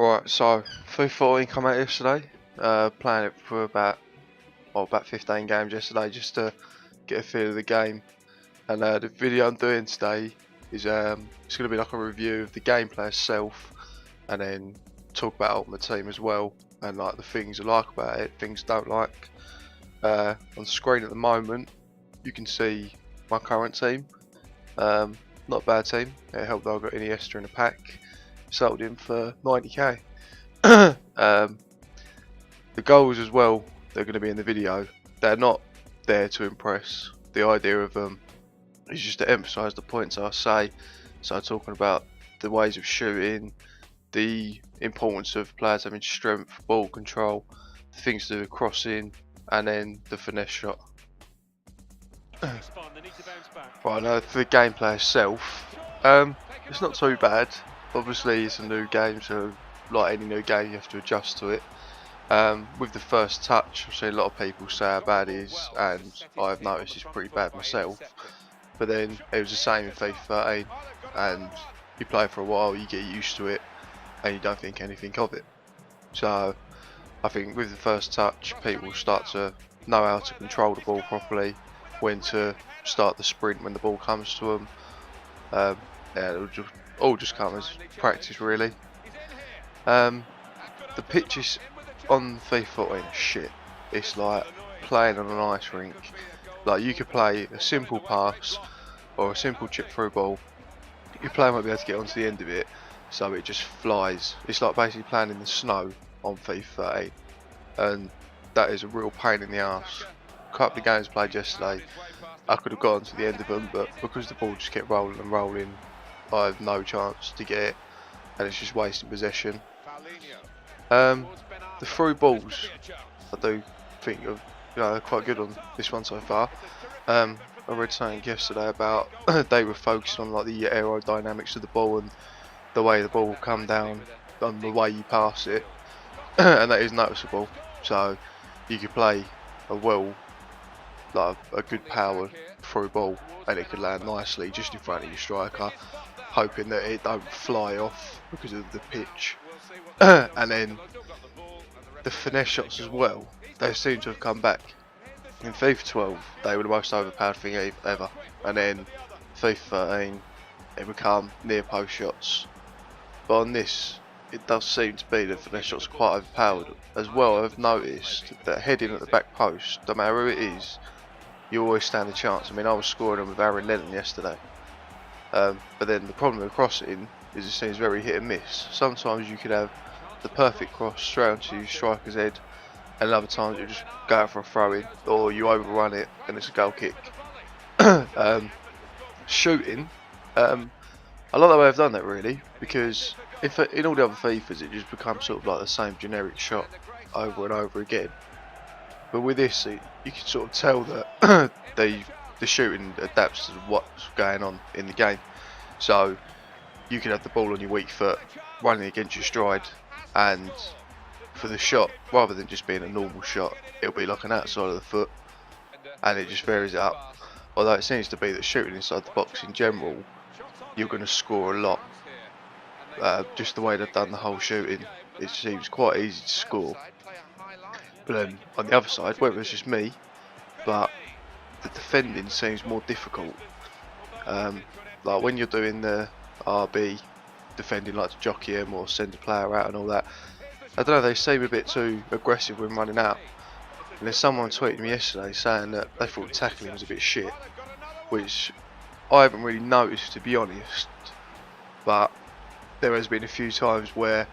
Right, so FIFA 14 come out yesterday. Playing it for about 15 games yesterday just to get a feel of the game. And the video I'm doing today is it's going to be like a review of the gameplay itself, and then talk about Ultimate Team as well, and like the things I like about it, things I don't like. On the screen at the moment, you can see my current team. Not a bad team. It helped that I got Iniesta in a pack. Sold him for 90k. The goals as well, they're going to be in the video. They're not there to impress. The idea of them is just to emphasise the points I say. So talking about the ways of shooting, the importance of players having strength, ball control, the things to do with crossing, and then the finesse shot. Right, now for the gameplay itself, it's not too bad. Obviously it's a new game, so like any new game you have to adjust to it. With the first touch, I've seen a lot of people say how bad it is, and I've noticed it's pretty bad myself. But then it was the same in FIFA 13, and you play for a while, you get used to it, and you don't think anything of it. So I think with the first touch, people start to know how to control the ball properly, when to start the sprint when the ball comes to them. Yeah, it'll all just come as practice really. The pitches on FIFA 14 are shit. It's like playing on an ice rink. Like you could play a simple pass or a simple chip through ball. Your player won't be able to get onto the end of it, so it just flies. It's like basically playing in the snow on FIFA 13, and that is a real pain in the arse. A couple of games played yesterday, I could have gotten to the end of them, but because the ball just kept rolling and rolling, I have no chance to get it, and it's just wasting possession. The through balls, I do think are quite good on this one so far. I read something yesterday about they were focusing on like the aerodynamics of the ball and the way the ball will come down on the way you pass it, and that is noticeable. So you could play a good power through ball, and it could land nicely just in front of your striker, hoping that it don't fly off because of the pitch. And then the finesse shots as well, they seem to have come back. In FIFA 12 they were the most overpowered thing ever, and then FIFA 13 they become near post shots. But on this, it does seem to be that finesse shots are quite overpowered. As well, I've noticed that heading at the back post, no matter who it is, you always stand a chance. I mean, I was scoring them with Aaron Lennon yesterday. But then the problem with crossing is it seems very hit and miss. Sometimes you could have the perfect cross straight onto your striker's head, and other times you just go out for a throw in, or you overrun it and it's a goal kick. Shooting, I like the way I've done that really, because if in all the other FIFAs it just becomes sort of like the same generic shot over and over again. But with this, you can sort of tell that the shooting adapts to what's going on in the game. So you can have the ball on your weak foot, running against your stride, and for the shot, rather than just being a normal shot, it'll be like an outside of the foot, and it just varies it up. Although it seems to be that shooting inside the box in general, you're going to score a lot. Just the way they've done the whole shooting, it seems quite easy to score. But then on the other side, whether it's just me, but the defending seems more difficult. Like when you're doing the RB defending, like to jockey him or send a player out and all that, I don't know, they seem a bit too aggressive when running out. And there's someone tweeted me yesterday saying that they thought tackling was a bit shit, which I haven't really noticed, to be honest. But there has been a few times where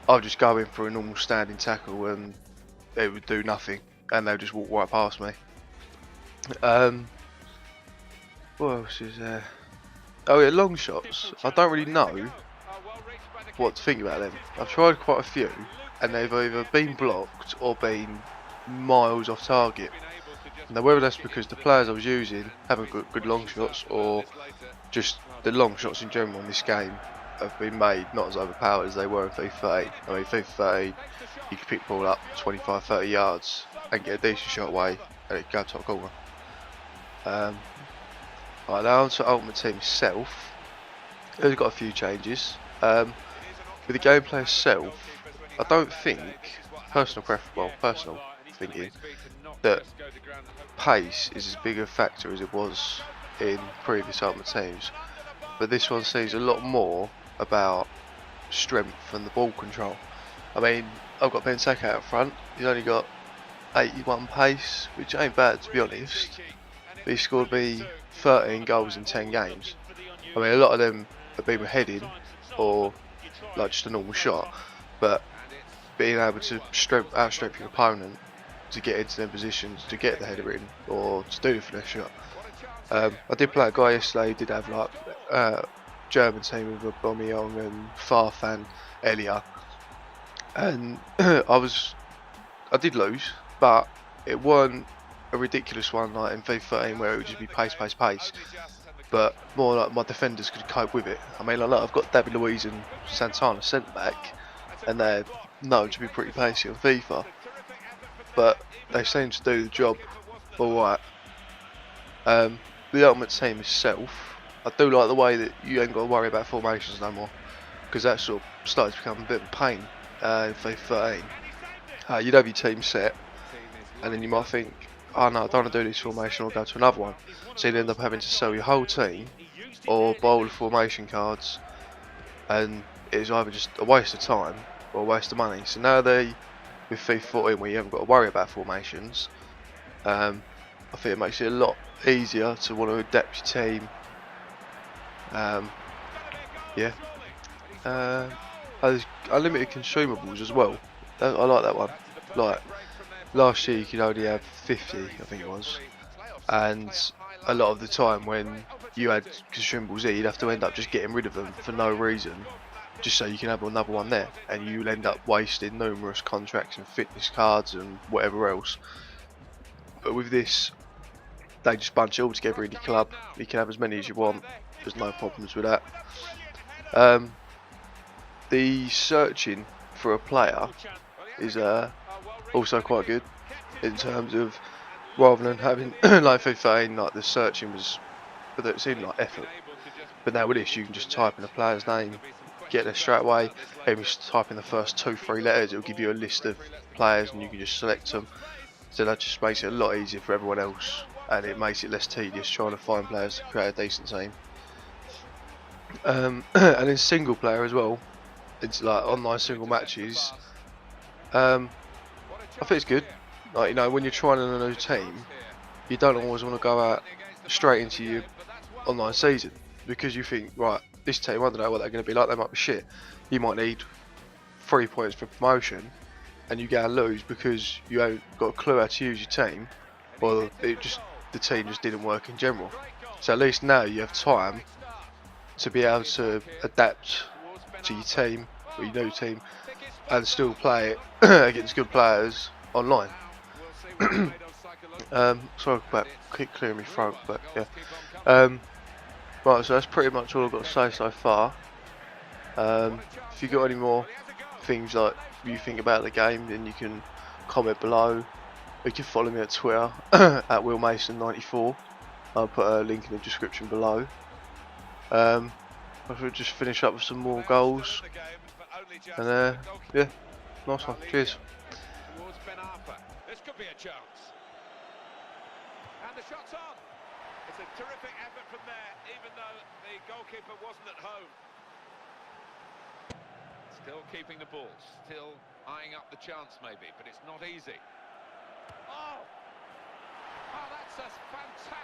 I'll just go in for a normal standing tackle and it would do nothing, and they'll just walk right past me. What else is there? Oh yeah, long shots. I don't really know what to think about them. I've tried quite a few, and they've either been blocked or been miles off target. Now whether that's because the players I was using haven't got good long shots, or just the long shots in general in this game have been made not as overpowered as they were in FIFA 13. I mean, FIFA 13, you could pick the ball up 25-30 yards and get a decent shot away, and it could go top corner. Right, now on to Ultimate Team itself. It's got a few changes. with the gameplay itself, I don't think, personal thinking, that pace is as big a factor as it was in previous Ultimate Teams. But this one seems a lot more about strength and the ball control. I mean, I've got Benteke out front. He's only got 81 pace, which ain't bad to be honest. But he scored me 13 goals in 10 games. I mean, a lot of them have been with heading or like just a normal shot, but being able to outstrip your opponent to get into their positions, to get the header in, or to do the finesse shot. I did play a guy yesterday who did have like German team with Aubameyang and Farfan Elia, and I did lose, but it wasn't a ridiculous one like in FIFA 13 where it would just be pace, pace, pace. But more like my defenders could cope with it. I mean, like, I've got David Luiz and Santana centre back, and they're known to be pretty pacey on FIFA, but they seem to do the job alright. The Ultimate Team itself, I do like the way that you ain't got to worry about formations no more, because that sort of started to become a bit of a pain in FIFA 13. You'd have your team set, and then you might think, oh no, I don't want to do this formation, I'll go to another one. So you'd end up having to sell your whole team or buy all the formation cards, and it's either just a waste of time or a waste of money. So now with FIFA 14 where you haven't got to worry about formations, I think it makes it a lot easier to want to adapt your team. Yeah. There's unlimited consumables as well. I like that one. Like last year you could only have 50, I think it was, and a lot of the time when you had consumables there, you'd have to end up just getting rid of them for no reason, just so you can have another one there, and you'll end up wasting numerous contracts and fitness cards and whatever else. But with this, they just bunch it all together in your club. You can have as many as you want. There's no problems with that. The searching for a player is also quite good in terms of, rather than having like FIFA, like the searching it seemed like effort. But now with this, you can just type in a player's name, get there straight away. Even just type in the first 2-3 letters, it'll give you a list of players, and you can just select them. So that just makes it a lot easier for everyone else, and it makes it less tedious trying to find players to create a decent team. And in single player as well, it's like online single matches. I think it's good. Like, you know, when you're trying a new team, you don't always want to go out straight into your online season, because you think, right, this team, I don't know what they're going to be like, they might be shit. You might need 3 points for promotion, and you go and lose because you haven't got a clue how to use your team, or the team just didn't work in general. So at least now you have time to be able to adapt to your team or your new team and still play it against good players online. Sorry about keep clearing my throat, but yeah. Right, so that's pretty much all I've got to say so far. If you've got any more things like you think about the game, then you can comment below. You can follow me at Twitter at WillMason94. I'll put a link in the description below. I should just finish up with some more goals. And yeah, nice one. Cheers. This could be a chance. And the shot's on. It's a terrific effort from there, even though the goalkeeper wasn't at home. Still keeping the ball, still eyeing up the chance maybe, but it's not easy. Oh, that's a fantastic